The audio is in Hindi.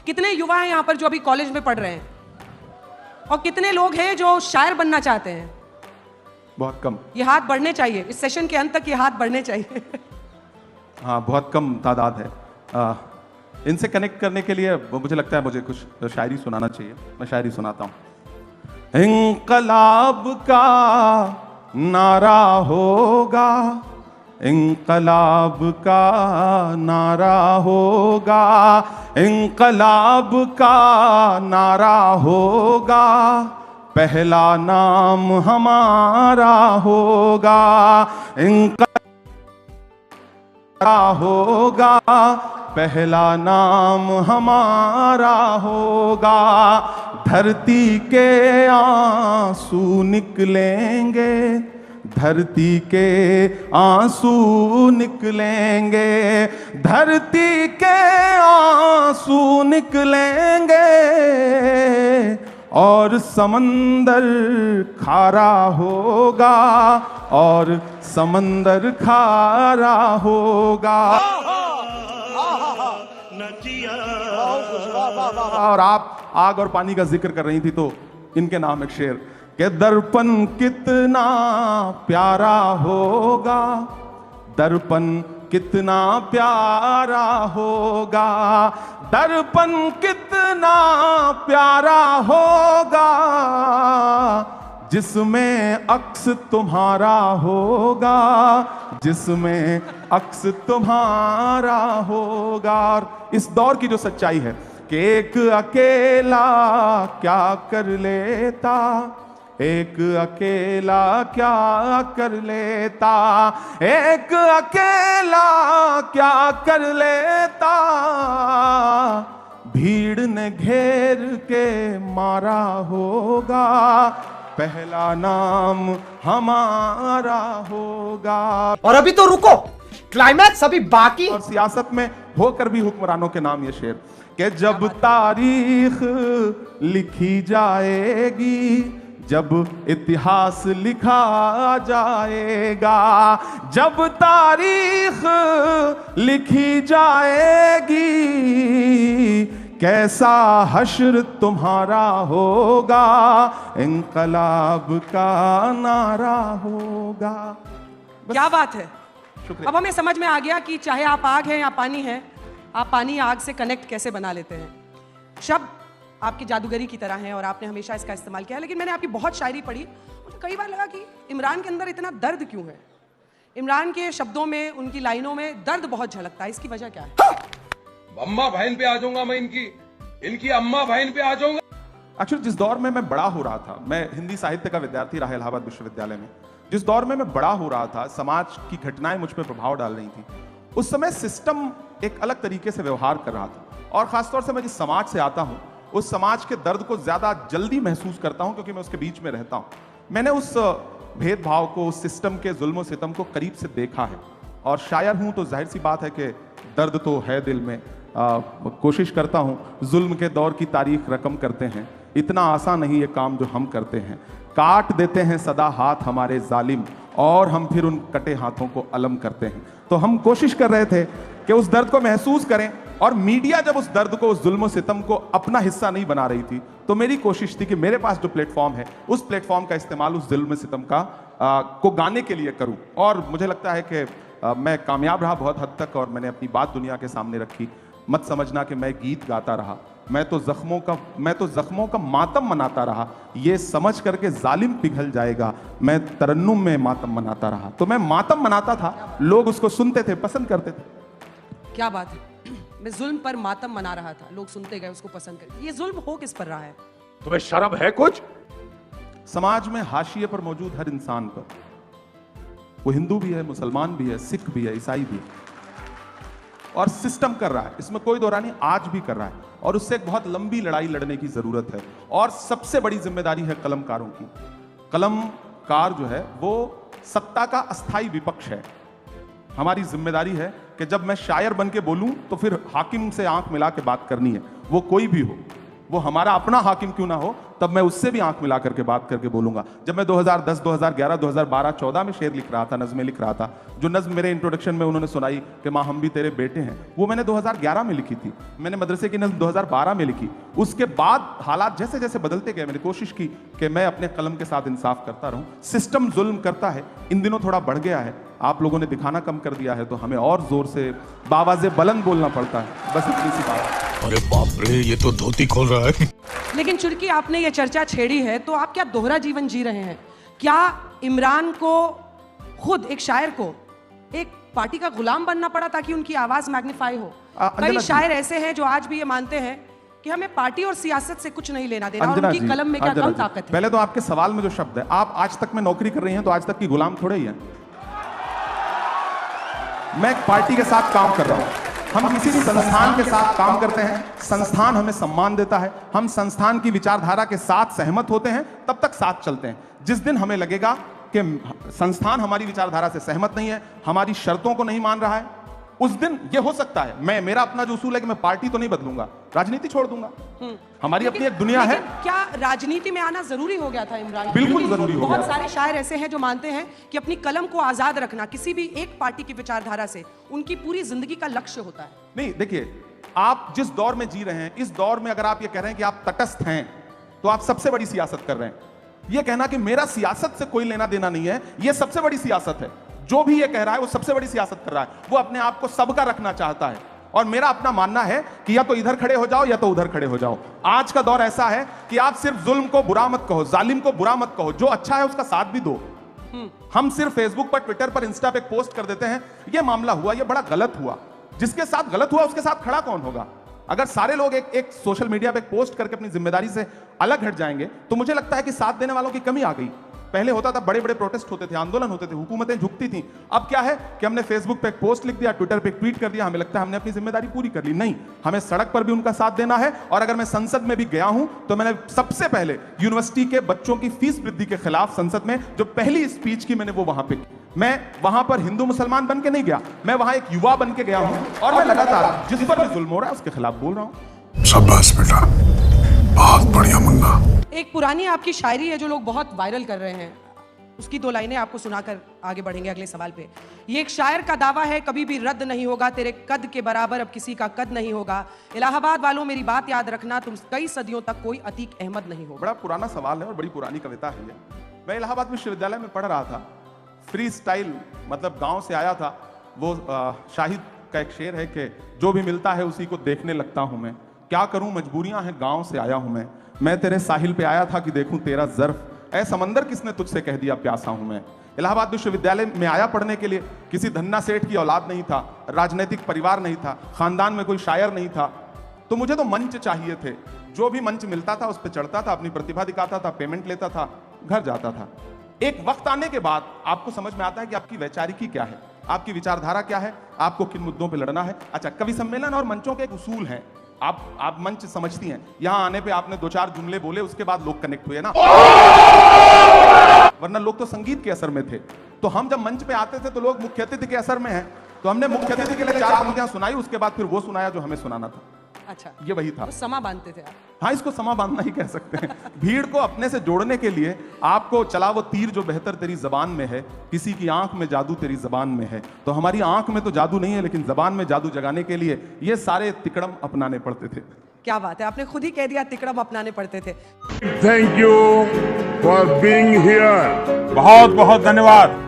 कितने युवा हैं यहाँ पर जो अभी कॉलेज में पढ़ रहे हैं, और कितने लोग हैं जो शायर बनना चाहते हैं? बहुत कम। ये हाथ बढ़ने चाहिए, इस सेशन के अंत तक ये हाथ बढ़ने चाहिए। हाँ, बहुत कम तादाद है। इनसे कनेक्ट करने के लिए मुझे लगता है मुझे कुछ शायरी सुनाना चाहिए। मैं शायरी सुनाता हूँ। इंकलाब का नारा होगा, इंकलाब का नारा होगा, इंकलाब का नारा होगा, पहला नाम हमारा होगा, इंकलाब होगा, पहला नाम हमारा होगा, धरती के आंसू निकलेंगे, धरती के आंसू निकलेंगे, धरती के आंसू निकलेंगे, और समंदर खारा होगा, और समंदर खारा होगा। और आप आग और पानी का जिक्र कर रही थी तो इनके नाम एक शेर कि दर्पण कितना प्यारा होगा, दर्पण कितना प्यारा होगा, दर्पण कितना प्यारा होगा, जिसमें अक्स तुम्हारा होगा, जिसमें अक्स तुम्हारा होगा। और इस दौर की जो सच्चाई है कि एक अकेला क्या कर लेता, एक अकेला क्या कर लेता, एक अकेला क्या कर लेता, भीड़ ने घेर के मारा होगा, पहला नाम हमारा होगा। और अभी तो रुको, क्लाइमैक्स अभी बाकी। और सियासत में होकर भी हुक्मरानों के नाम ये शेर कि जब तारीख लिखी जाएगी, जब इतिहास लिखा जाएगा, जब तारीख लिखी जाएगी, कैसा हश्र तुम्हारा होगा, इंकलाब का नारा होगा। क्या बात है। शुक्रिया। अब हमें समझ में आ गया कि चाहे आप आग हैं या पानी हैं, आप पानी या आग से कनेक्ट कैसे बना लेते हैं। शब्द आपकी जादूगरी की तरह हैं और आपने हमेशा इसका इस्तेमाल किया। लेकिन मैंने आपकी बहुत शायरी पढ़ी, मुझे कई बार लगा कि इमरान के अंदर इतना दर्द क्यों है। इमरान के शब्दों में, उनकी लाइनों में दर्द बहुत झलकता है। इसकी वजह क्या है? अम्मा बहन पे आ जाऊंगा मैं, इनकी अम्मा बहन पे आ जाऊंगा। एक्चुअली जिस दौर में मैं बड़ा हो रहा था, मैं हिंदी साहित्य का विद्यार्थी रहा इलाहाबाद विश्वविद्यालय में, जिस दौर में मैं बड़ा हो रहा था, समाज की घटनाएं मुझ पर प्रभाव डाल रही थी, उस समय सिस्टम एक अलग तरीके से व्यवहार कर रहा था। और खासतौर से मैं जिस समाज से आता हूं, उस समाज के दर्द को ज्यादा जल्दी महसूस करता हूं क्योंकि मैं उसके बीच में रहता हूं। मैंने उस भेदभाव को, उस सिस्टम के जुल्म सितम को करीब से देखा है। और शायर हूं तो जाहिर सी बात है कि दर्द तो है दिल में। कोशिश करता हूं, जुल्म के दौर की तारीख रकम करते हैं, इतना आसान नहीं ये काम जो हम करते हैं, काट देते हैं सदा हाथ हमारे जालिम, और हम फिर उन कटे हाथों को अलम करते हैं। तो हम कोशिश कर रहे थे कि उस दर्द को महसूस करें, और मीडिया जब उस दर्द को, उस जुल्म सितम को अपना हिस्सा नहीं बना रही थी, तो मेरी कोशिश थी कि मेरे पास जो प्लेटफॉर्म है, उस प्लेटफॉर्म का इस्तेमाल उस जुल्म सितम का को गाने के लिए करूं। और मुझे लगता है कि मैं कामयाब रहा बहुत हद तक, और मैंने अपनी बात दुनिया के सामने रखी। मत समझना कि मैं गीत गाता रहा, मैं तो जख्मों का मातम मनाता रहा, ये समझ करके जालिम पिघल जाएगा, मैं तरन्नुम में मातम मनाता रहा। तो मैं मातम मनाता था, लोग उसको सुनते थे, पसंद करते थे। क्या बात है। मैं जुल्म पर मातम मना रहा था, लोग सुनते गए, उसको पसंद कर। ये जुल्म हो किस पर रहा है? तुम्हें शर्म है कुछ? समाज में हाशिए पर मौजूद हर इंसान पर, वो हिंदू भी है, मुसलमान भी है, सिख भी है, ईसाई भी है, और सिस्टम कर रहा है, इसमें कोई दो राय नहीं, आज भी कर रहा है। और उससे एक बहुत लंबी लड़ाई लड़ने की जरूरत है। और सबसे बड़ी जिम्मेदारी है कलमकारों की। कलमकार जो है वो सत्ता का अस्थाई विपक्ष है। हमारी जिम्मेदारी है कि जब मैं शायर बन के बोलूं तो फिर हाकिम से आंख मिला के बात करनी है, वो कोई भी हो। वो हमारा अपना हाकिम क्यों ना हो, तब मैं उससे भी आंख मिला करके बात करके बोलूंगा। जब मैं 2010, 2011, 2012, 14 में शेर लिख रहा था, नज़में लिख रहा था, जो नज़्म मेरे इंट्रोडक्शन में उन्होंने सुनाई कि माँ हम भी तेरे बेटे हैं, वो मैंने 2011 में लिखी थी। मैंने मदरसे की नज़्म 2012 में लिखी। उसके बाद हालात जैसे जैसे बदलते गए, मैंने कोशिश की कि मैं अपने कलम के साथ इंसाफ करता रहूं। सिस्टम जुल्म करता है, इन दिनों थोड़ा बढ़ गया है, आप लोगों ने दिखाना कम कर दिया है, तो हमें और जोर से बावाज़े बुलंद बोलना पड़ता है। बस इतनी सी बात। अरे बाप रे, ये तो धोती खोल रहा है। लेकिन चुटकी आपने ये चर्चा छेड़ी है, तो आप क्या दोहरा जीवन जी रहे हैं? क्या इमरान को खुद एक शायर को एक पार्टी का गुलाम बनना पड़ा ताकि उनकी आवाज मैग्नीफाई हो? कई शायर ऐसे हैं जो आज भी ये मानते हैं कि हमें पार्टी और सियासत से कुछ नहीं लेना देना और उनकी कलम में क्या कम ताकत है। पहले तो आपके सवाल में जो शब्द है, आप आज तक में नौकरी कर रही हैं, तो आज तक की गुलाम थोड़े ही है। मैं एक पार्टी के साथ काम कर रहा हूं, हम किसी भी संस्थान के साथ काम करते हैं, संस्थान हमें सम्मान देता है, हम संस्थान की विचारधारा के साथ सहमत होते हैं, तब तक साथ चलते हैं। जिस दिन हमें लगेगा कि संस्थान हमारी विचारधारा से सहमत नहीं है, हमारी शर्तों को नहीं मान रहा है, उस दिन ये हो सकता है मेरा अपना जो उसूल है कि मैं पार्टी तो नहीं बदलूंगा, राजनीति छोड़ दूंगा। हमारी अपनी एक दुनिया है। क्या राजनीति में आना जरूरी हो गया था इमरान? बिल्कुल जरूरी हो गया। बहुत सारे शायर ऐसे हैं जो मानते हैं कि अपनी कलम को आजाद रखना किसी भी एक पार्टी की विचारधारा से उनकी पूरी जिंदगी का लक्ष्य होता है। नहीं, देखिए, आप जिस दौर में जी रहे हैं, इस दौर में अगर आप ये कह रहे हैं कि आप तटस्थ हैं, तो आप सबसे बड़ी सियासत कर रहे हैं। यह कहना कि मेरा सियासत से कोई लेना देना नहीं है, यह सबसे बड़ी सियासत है। जो भी ये कह रहा है वो सबसे बड़ी सियासत कर रहा है। वो अपने आप को सबका रखना चाहता है, और मेरा अपना मानना है कि या तो इधर खड़े हो जाओ या तो उधर खड़े हो जाओ। आज का दौर ऐसा है कि आप सिर्फ जुल्म को बुरा मत कहो, जालिम को बुरा मत कहो, जो अच्छा है उसका साथ भी दो। हम सिर्फ फेसबुक पर, ट्विटर पर, इंस्टा पे पोस्ट कर देते हैं, ये मामला हुआ, ये बड़ा गलत हुआ। जिसके साथ गलत हुआ उसके साथ खड़ा कौन होगा? अगर सारे लोग एक सोशल मीडिया पे पोस्ट करके अपनी जिम्मेदारी से अलग हट जाएंगे, तो मुझे लगता है कि साथ देने वालों की कमी आ गई। पहले होता था, बड़े बड़े प्रोटेस्ट होते थे, आंदोलन होते थे, हुकूमतें झुकती थी। अब क्या है कि हमने फेसबुक पे एक पोस्ट लिख दिया, ट्विटर पे एक ट्वीट कर दिया, हमें लगता है हमने अपनी जिम्मेदारी पूरी कर ली। नहीं, हमें सड़क पर भी उनका साथ देना है। और अगर मैं संसद में भी गया हूं, तो मैंने सबसे पहले यूनिवर्सिटी के बच्चों की फीस वृद्धि के खिलाफ संसद में जो पहली स्पीच की, मैंने वो वहां पे की। मैं वहां पर हिंदू मुसलमान बन के नहीं गया, मैं वहां एक युवा बन के गया हूं, और मैं लगातार जिस पर भी जुल्म हो रहा है उसके खिलाफ बोल रहा हूं। शाबाश बेटा, बहुत बढ़िया मुन्ना। एक पुरानी आपकी शायरी है जो लोग बहुत वायरल कर रहे हैं, उसकी 2 लाइनें आपको सुनाकर आगे बढ़ेंगे अगले सवाल पे। ये एक शायर का दावा है, कभी भी रद्द नहीं होगा, तेरे कद के बराबर अब किसी का कद नहीं होगा। इलाहाबाद वालों मेरी बात याद रखना, तुम कई सदियों तक कोई अतीक अहमद नहीं होगा। बड़ा पुराना सवाल है और बड़ी पुरानी कविता है ये। मैं इलाहाबाद विश्वविद्यालय में पढ़ रहा था, फ्री स्टाइल, मतलब गांव से आया था। वो शाहिद का एक शेर है कि जो भी मिलता है उसी को देखने लगता हूं मैं, क्या करूं मजबूरियां हैं, गांव से आया हूं मैं तेरे साहिल पे आया था कि देखूं तेरा ज़र्फ, ऐ समंदर किसने तुझसे कह दिया प्यासा हूं मैं। इलाहाबाद विश्वविद्यालय में आया पढ़ने के लिए, किसी धन्ना सेठ की औलाद नहीं था, राजनीतिक परिवार नहीं था, खानदान में कोई शायर नहीं था, तो मुझे तो मंच चाहिए थे। जो भी मंच मिलता था उस पर चढ़ता था, अपनी प्रतिभा दिखाता था, पेमेंट लेता था, घर जाता था। एक वक्त आने के बाद आपको समझ में आता है कि आपकी वैचारिकी क्या है, आपकी विचारधारा क्या है, आपको किन मुद्दों पर लड़ना है। अच्छा, कवि सम्मेलन और मंचों के एक उसूल हैं, आप मंच समझती हैं। यहां आने पे आपने 2-4 जुमले बोले, उसके बाद लोग कनेक्ट हुए ना, वरना लोग तो संगीत के असर में थे। तो हम जब मंच पे आते थे तो लोग मुख्य अतिथि के असर में हैं, तो हमने मुख्य अतिथि के लिए 4 पंक्तियां सुनाई, उसके बाद फिर वो सुनाया जो हमें सुनाना था। अच्छा, ये वही था। तो समा बांधते थे आप? हाँ, इसको समा बांधना ही कह सकते हैं। भीड़ को अपने से जोड़ने के लिए आपको चला वो तीर जो बेहतर तेरी जबान में है, किसी की आंख में जादू तेरी जबान में है। तो हमारी आंख में तो जादू नहीं है, लेकिन जबान में जादू जगाने के लिए ये सारे तिकड़म अपनाने पड़ते थे। क्या बात है, आपने खुद ही कह दिया तिकड़म अपनाने पड़ते थे। Thank you for being here. बहुत बहुत धन्यवाद।